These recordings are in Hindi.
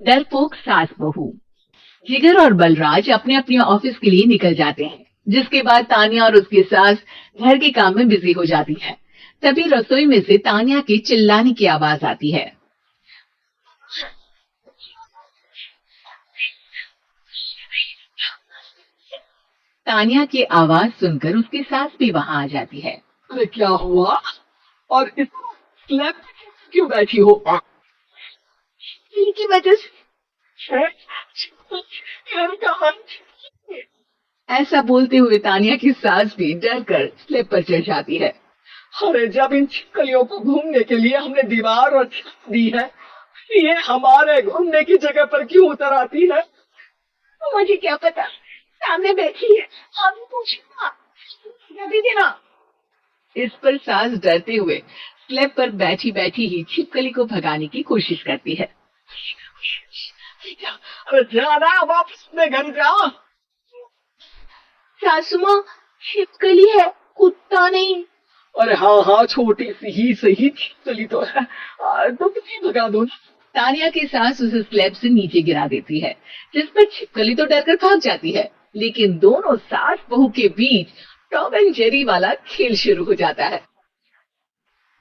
डरपोक सास बहू। जिगर और बलराज अपने अपने ऑफिस के लिए निकल जाते हैं, जिसके बाद तानिया और उसकी सास घर के काम में बिजी हो जाती है। तभी रसोई में से तानिया के चिल्लाने की आवाज आती है। तानिया की आवाज सुनकर उसकी सास भी वहां आ जाती है। अरे क्या हुआ? और इस स्लैब पे क्यों बैठी हो? की वजह से यार कहाँ? ऐसा बोलते हुए तानिया की सास भी डर कर स्लेब पर चढ़ जाती है। अरे जब इन छिपकलियों को घूमने के लिए हमने दीवार और छत दी है, ये हमारे घूमने की जगह पर क्यों उतर आती है? मुझे क्या पता, सामने बैठी है, आप पूछना दीदी ना। इस पर सास डरते हुए स्लेब पर बैठी बैठी ही छिपकली को भगाने की कोशिश करती है। अरे जाना, वापस अपने घर जा। सासुमा, छिपकली है, कुत्ता नहीं। अरे हाँ हाँ, छोटी सी ही सही छिपकली तो है, तो किसी भगा दो। तानिया की सास उसे स्लैब से नीचे गिरा देती है, जिस पर छिपकली तो डरकर भाग जाती है, लेकिन दोनों सास बहू के बीच टॉम एंड जेरी वाला खेल शुरू हो जाता है।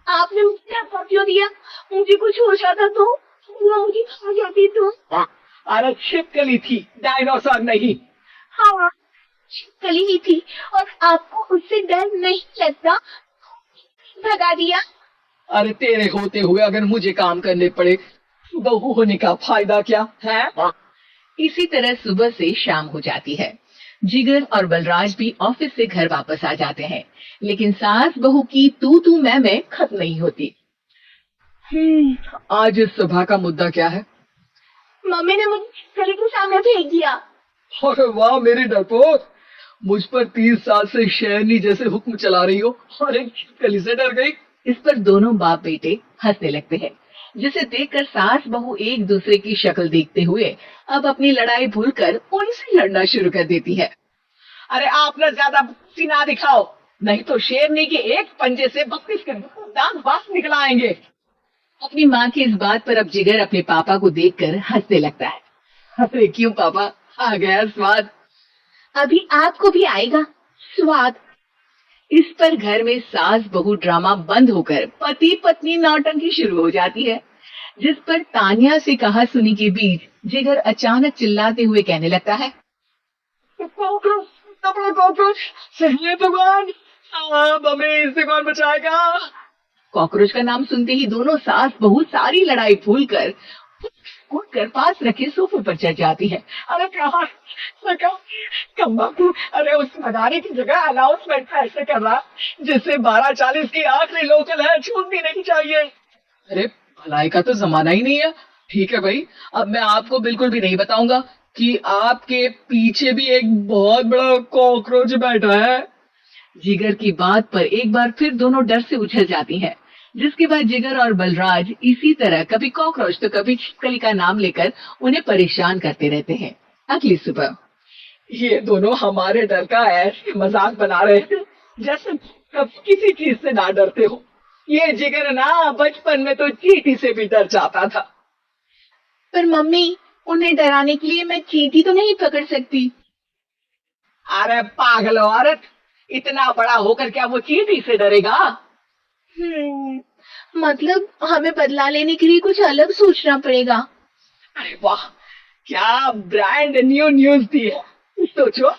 आपने मुझे धक्का क्यों दिया? मुझे कुछ हो जाता तो मुझे खा जाती तो। अरे छिपकली थी, डायनासोर नहीं। हाँ, छिपकली ही थी और आपको उससे डर नहीं लगता, भगा दिया। अरे तेरे होते हुए अगर मुझे काम करने पड़े, बहू होने का फायदा क्या है? इसी तरह सुबह से शाम हो जाती है। जिगर और बलराज भी ऑफिस से घर वापस आ जाते हैं, लेकिन सास बहू की तू मैं खत्म नहीं होती। आज इस सभा का मुद्दा क्या है? मम्मी ने मुझे छिपकली के सामने फेंक दिया। अरे वाह मेरी डरपोक, मुझ पर 30 साल से शेरनी जैसे हुक्म चला रही हो और एक छिपकली से डर गई। इस पर दोनों बाप बेटे हंसने लगते हैं, जिसे देखकर सास बहू एक दूसरे की शक्ल देखते हुए अब अपनी लड़ाई भूलकर उनसे लड़ना शुरू कर देती है। अरे आप ना ज्यादा सीना दिखाओ, नहीं तो शेरनी के एक पंजे से 32 के दांत बाहर निकल आएंगे। अपनी माँ की इस बात पर अब जिगर अपने पापा को देखकर हंसने लगता है। अरे क्यों पापा, आ गया स्वाद। अभी आपको भी आएगा स्वाद। इस पर घर में सास बहू ड्रामा बंद होकर पति पत्नी नौटंकी शुरू हो जाती है, जिस पर तानिया से कहा सुनी के बीच जिगर अचानक चिल्लाते हुए कहने लगता है, कॉकरोच, सही भगवान, अब हमें इससे कौन बचाएगा? कॉकरोच का नाम सुनते ही दोनों सास बहू सारी लड़ाई भूलकर कूदकर पास रखे सोफे पर चढ़ जाती है। अरे कहाँ अरे उस भगाने की जगह अनाउंसमेंट ऐसे कर रहा जिससे 12:40 की आखिरी लोकल है, छूटनी नहीं चाहिए। अरे भलाई का तो जमाना ही नहीं है। ठीक है भाई, अब मैं आपको बिल्कुल भी नहीं बताऊंगा कि आपके पीछे भी एक बहुत बड़ा कॉकरोच बैठा है। जिगर की बात पर एक बार फिर दोनों डर से उछल जाती हैं, जिसके बाद जिगर और बलराज इसी तरह कभी कॉकरोच तो कभी छिपकली का नाम लेकर उन्हें परेशान करते रहते हैं। अगली सुबह ये दोनों हमारे डर का ऐसे मजाक बना रहे थे जैसे कभी किसी चीज से ना डरते हो। ये जिगर ना बचपन में तो चींटी से भी डर जाता था। पर मम्मी, उन्हें डराने के लिए मैं चींटी तो नहीं पकड़ सकती। अरे पागल औरत, इतना बड़ा होकर क्या वो चींटी से डरेगा? मतलब हमें बदला लेने के लिए कुछ अलग सोचना पड़ेगा। अरे वाह, क्या ब्रांड न्यू न्यूज दी है, सोचो।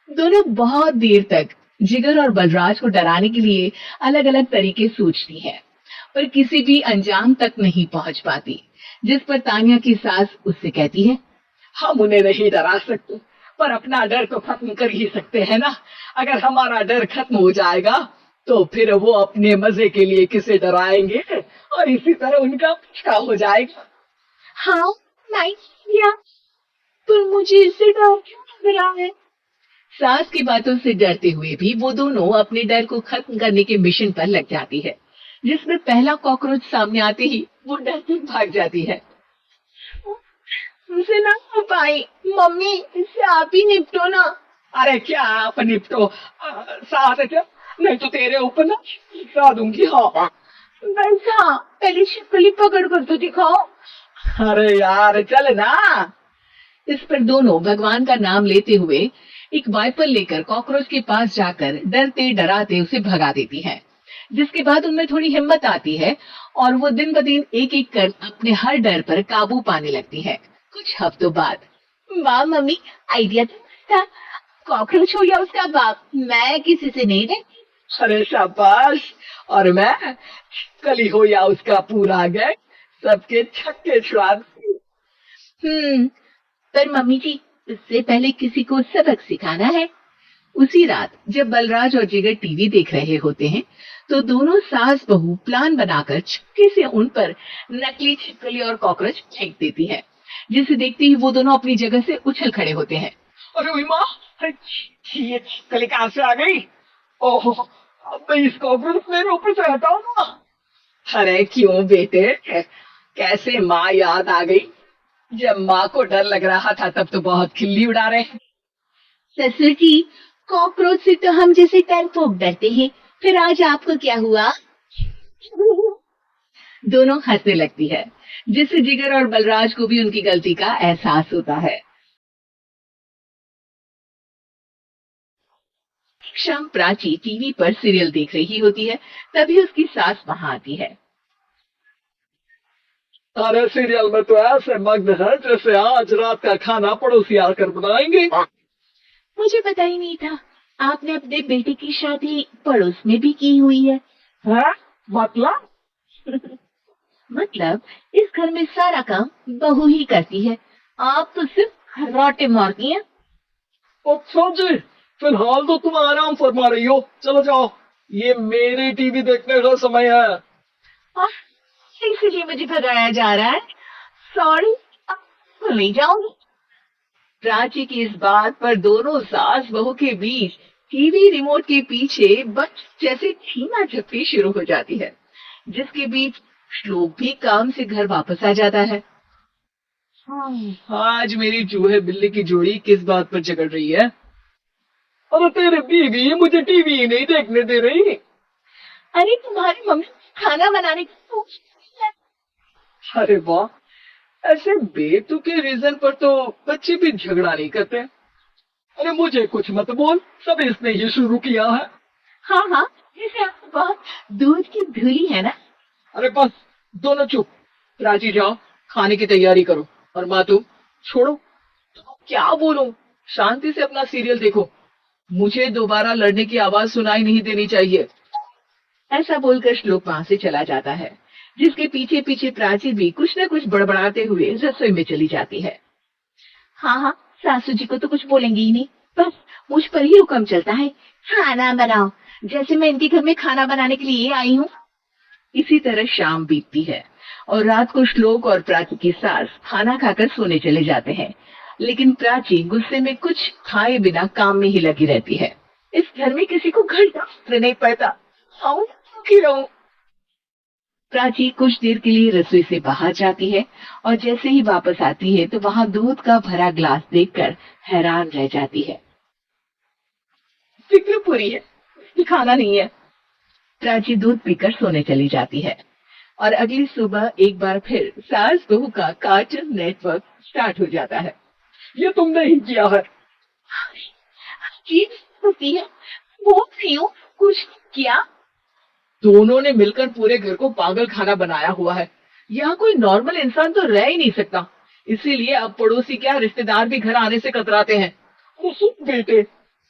दोनों बहुत देर तक जिगर और बलराज को डराने के लिए अलग अलग तरीके सोचती है, पर किसी भी अंजाम तक नहीं पहुंच पाती, जिस पर तानिया की सास उससे कहती है, हम उन्हें नहीं डरा सकते, पर अपना डर तो खत्म कर ही सकते हैं ना। अगर हमारा डर खत्म हो जाएगा तो फिर वो अपने मजे के लिए किसे डराएंगे और इसी तरह उनका अच्छा हो जाएगा। हाँ नाइस, पर मुझे इससे डर क्यों लग रहा है? सास की बातों से डरते हुए भी वो दोनों अपने डर को खत्म करने के मिशन पर लग जाती है, जिसमें पहला कॉकरोच सामने आते ही वो डरते भाग जाती है। मुझसे ना हो पाई मम्मी, इससे आप ही निपटो ना। अरे क्या आप निपटो, साथ क्या, नहीं तो तेरे ऊपर ना गिरा दूंगी। हाँ वैसा पहले छिपकली पकड़ कर तो दिखाओ। अरे यार चल ना। इस पर दोनों भगवान का नाम लेते हुए एक वाइपर लेकर कॉकरोच के पास जाकर डरते डराते उसे भगा देती हैं। जिसके बाद उनमें थोड़ी हिम्मत आती है और वो दिन ब दिन एक एक कर अपने हर डर पर काबू पाने लगती है। कुछ हफ्तों बाद, वाह मम्मी, आइडिया तो मस्त था। कॉकरोच हो या उसका बाप, मैं किसी से नहीं डरती। अरे शाबाश। और मैं, कली हो या उसका पूरा गैंग, सबके छक्के छुड़ा दूं। पर मम्मी जी, उससे पहले किसी को सबक सिखाना है। उसी रात जब बलराज और जिगर टीवी देख रहे होते हैं, तो दोनों सास बहू प्लान बनाकर चुपके से उन पर नकली छिपकली और कॉकरोच फेंक देती है, जिसे देखते ही वो दोनों अपनी जगह से उछल खड़े होते हैं। अरे ओए माँ, अरे ये छिपकली कहाँ से आ गई? ओहो, अब मैं इस कॉकरोच मेरे ऊपर से हटाऊंगा। अरे क्यों बेटे, कैसे माँ याद आ गई? जब माँ को डर लग रहा था तब तो बहुत खिल्ली उड़ा रहे हैं। ससुर जी, कॉकरोच से तो हम जैसे डरपोक डरते हैं, फिर आज आपको क्या हुआ? दोनों हंसने लगती है, जिससे जिगर और बलराज को भी उनकी गलती का एहसास होता है। एक शाम प्राची टीवी पर सीरियल देख रही होती है, तभी उसकी सास वहां आती है। अरे सीरियल में तो ऐसे मग्न है जैसे आज रात का खाना पड़ोसी आकर बनाएंगे। मुझे पता ही नहीं था, आपने अपने बेटे की शादी पड़ोस में भी की हुई है। हाँ? मतलब? मतलब इस घर में सारा काम बहू ही करती है, आप तो सिर्फ रोटे मारती हैं। अच्छा जी, फिलहाल तो तुम आराम फरमा रही हो, चलो जाओ, ये मेरी टीवी देखने का समय है। और इसीलिए मुझे भगाया जा रहा है। सॉरी, अब नहीं जाऊंगी। प्राची की इस बात पर दोनों सास बहू के बीच टीवी रिमोट के पीछे बस जैसे छीना झपटी शुरू हो जाती है, जिसके बीच श्लोक भी काम से घर वापस आ जाता है। आज मेरी चूहे बिल्ली की जोड़ी किस बात पर झगड़ रही है? अरे तेरी बीवी मुझे टीवी ही नहीं देखने दे रही। अरे तुम्हारी मम्मी खाना बनाने की सोच रही है। अरे वाह, ऐसे बेतुके रीजन पर तो बच्चे भी झगड़ा नहीं करते। अरे मुझे कुछ मत बोल, सब इसने ही शुरू किया है। हाँ हाँ, जैसे आपको बहुत दूध की धुली है ना। अरे बस, दोनों चुप। राजी जाओ, खाने की तैयारी करो। और माँ तुम छोड़ो, क्या बोलूं, शांति से अपना सीरियल देखो, मुझे दोबारा लड़ने की आवाज सुनाई नहीं देनी चाहिए। ऐसा बोलकर श्लोक वहां से चला जाता है, जिसके पीछे पीछे प्राची भी कुछ न कुछ बड़बड़ाते हुए रसोई में चली जाती है। हाँ हाँ, सासू जी को तो कुछ बोलेंगी ही नहीं, बस मुझ पर ही हुक्म चलता है, खाना बनाओ, जैसे मैं इनके घर में खाना बनाने के लिए आई हूँ। इसी तरह शाम बीतती है और रात को श्लोक और प्राची की सास खाना खाकर सोने चले जाते हैं, लेकिन प्राची गुस्से में कुछ खाए बिना काम में ही लगी रहती है। इस घर में किसी को घंटा नहीं पड़ता, खाऊं सुखी रहूं। प्राची कुछ देर के लिए रसोई से बाहर जाती है और जैसे ही वापस आती है तो वहां दूध का भरा ग्लास देखकर हैरान रह जाती है। फिक्र पूरी है, ये खाना नहीं है। प्राची दूध पीकर सोने चली जाती है और अगली सुबह एक बार फिर सास बहू का कार्टून नेटवर्क स्टार्ट हो जाता है। ये तुमने ही किया है। चीज होती है, वो क्यों कुछ किया? दोनों ने मिलकर पूरे घर को पागल खाना बनाया हुआ है। यहाँ कोई नॉर्मल इंसान तो रह ही नहीं सकता, इसीलिए अब पड़ोसी क्या रिश्तेदार भी घर आने से कतराते हैं। बेटे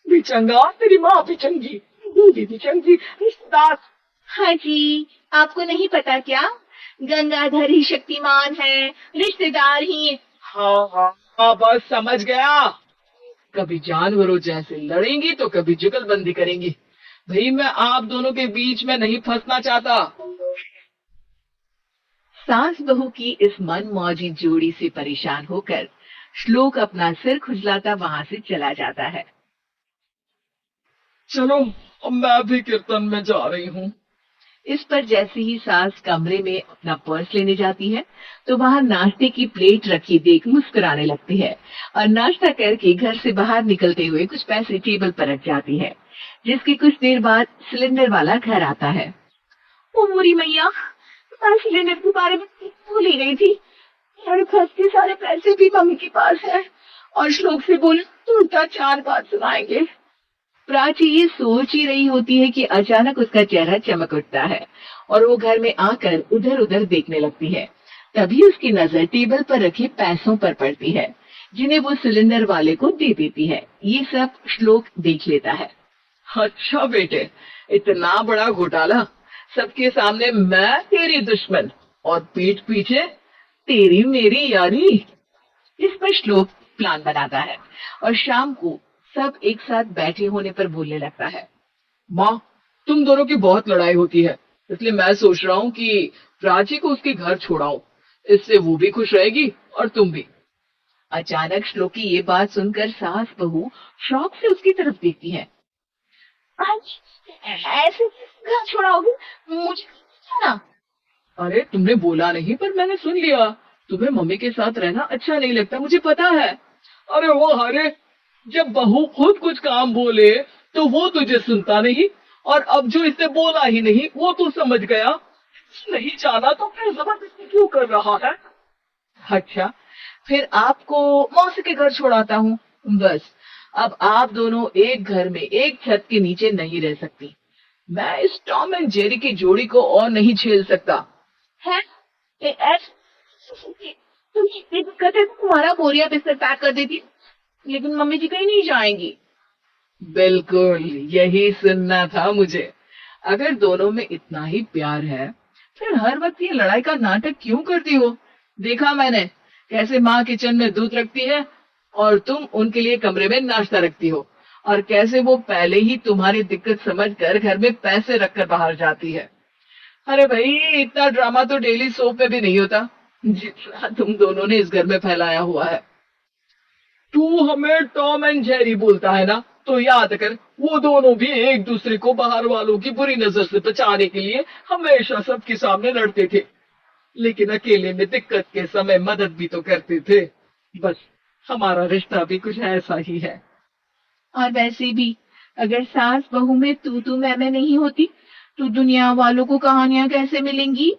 भी चंगा, तेरी माँ भी चंगी, दीदी भी चंगी, रिश्तेदार। हाँ जी, आपको नहीं पता क्या, गंगाधर ही शक्तिमान है, रिश्तेदार ही। हाँ हाँ हाँ, बस समझ गया। कभी जानवरों जैसे लड़ेंगी तो कभी जुगलबंदी करेंगी। भाई मैं आप दोनों के बीच में नहीं फंसना चाहता। सास बहू की इस मनमौजी जोड़ी से परेशान होकर श्लोक अपना सिर खुजलाता वहां से चला जाता है। चलो अब मैं भी कीर्तन में जा रही हूँ। इस पर जैसे ही सास कमरे में अपना पर्स लेने जाती है तो वहां नाश्ते की प्लेट रखी देख मुस्कुराने लगती है और नाश्ता करके घर से बाहर निकलते हुए कुछ पैसे टेबल पर रख जाती है, जिसके कुछ देर बाद सिलेंडर वाला घर आता है। ओ मोरी मैया, मैं सिलेंडर के बारे में भूल ही गई थी, और खर्च के सारे पैसे भी मम्मी के पास है और श्लोक से बोल तो उल्टा 4 बात सुनाएंगे। प्राची ये सोच ही रही होती है कि अचानक उसका चेहरा चमक उठता है और वो घर में आकर उधर उधर देखने लगती है। तभी उसकी नजर टेबल पर रखे पैसों पर पड़ती है जिन्हें वो सिलेंडर वाले को दे देती है। ये सब श्लोक देख लेता है। अच्छा बेटे, इतना बड़ा घोटाला, सबके सामने मैं तेरी दुश्मन और पीठ पीछे तेरी मेरी यारी। इस पर श्लोक प्लान बनाता है और शाम को सब एक साथ बैठे होने पर बोलने लगता है। माँ, तुम दोनों की बहुत लड़ाई होती है, इसलिए मैं सोच रहा हूँ कि प्राची को उसके घर छोड़ाऊं। इससे वो भी खुश रहेगी और तुम भी। अचानक श्लोक की ये बात सुनकर सास बहू शौक से उसकी तरफ देखती है। आज ऐसे घर छोड़ाओगे? मुझे ना। अरे तुमने बोला नहीं, पर मैंने सुन लिया। तुम्हें मम्मी के साथ रहना अच्छा नहीं लगता, मुझे पता है। अरे वो हरे, जब बहू खुद कुछ काम बोले तो वो तुझे सुनता नहीं, और अब जो इसने बोला ही नहीं वो तू समझ गया। नहीं जाना तो फिर जबरदस्ती क्यों कर रहा है? अच्छा, फिर आपको मौसी के घर छोड़ाता हूँ। बस अब आप दोनों एक घर में एक छत के नीचे नहीं रह सकती। मैं इस टॉम एंड जेरी की जोड़ी को और नहीं झेल सकता है। दिक्कत है तो तुम्हारा बोरिया बिस्तर पैक कर देती, लेकिन मम्मी जी कहीं नहीं जाएंगी। बिल्कुल यही सुनना था मुझे। अगर दोनों में इतना ही प्यार है फिर हर वक्त ये लड़ाई का नाटक क्यों करती हो? देखा मैंने कैसे माँ किचन में दूध रखती है और तुम उनके लिए कमरे में नाश्ता रखती हो, और कैसे वो पहले ही तुम्हारी दिक्कत समझकर घर में पैसे रखकर बाहर जाती है। अरे भाई, इतना ड्रामा तो डेली सोप में भी नहीं होता जितना तुम दोनों ने इस घर में फैलाया हुआ है। तू हमें टॉम एंड जेरी बोलता है ना, तो याद कर वो दोनों भी एक दूसरे को बाहर वालों की बुरी नजर से बचाने के लिए हमेशा सबके सामने लड़ते थे, लेकिन अकेले में दिक्कत के समय मदद भी तो करते थे। बस हमारा रिश्ता भी कुछ ऐसा ही है। और वैसे भी अगर सास बहू में तू मैं नहीं होती तो दुनिया वालों को कहानियां कैसे मिलेंगी?